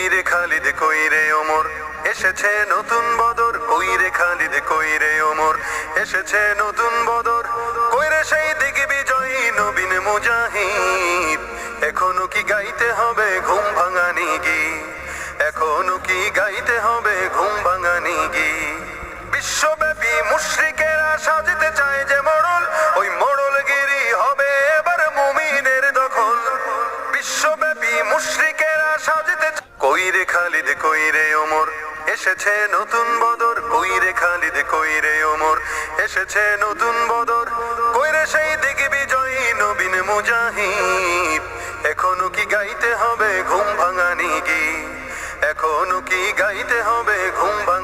কইরে খালিদ কইরে ওমর, এসেছে নতুন বদর। কইরে খালিদ কইরে ওমর, এসেছে নতুন বদর। কইরে সেই দিগ্বিজয়ী নবীন মুজাহিদ। এখনো কি গাইতে হবে ঘুম ভাঙানি গীত? এখনো কি গাইতে হবে ঘুম ভাঙানি গীত? বিশ্বব্যাপী মুশরিকেরা সাজতে চায় যে মোড়ল, ওই মোড়লগিরি হবে এবার মুমিনের দখল। বিশ্বব্যাপী মুশরিকেরা সাজতে কইরে খালিদ কইরে ওমর, এসেছে নতুন বদর। কইরে খালিদ কইরে ওমর, এসেছে নতুন বদর। কইরে সেই দিগ্বিজয়ী নবীন মুজাহিদ। এখনো কি গাইতে হবে ঘুম ভাঙানি গীত? এখনো কি গাইতে হবে ঘুম ভাঙানি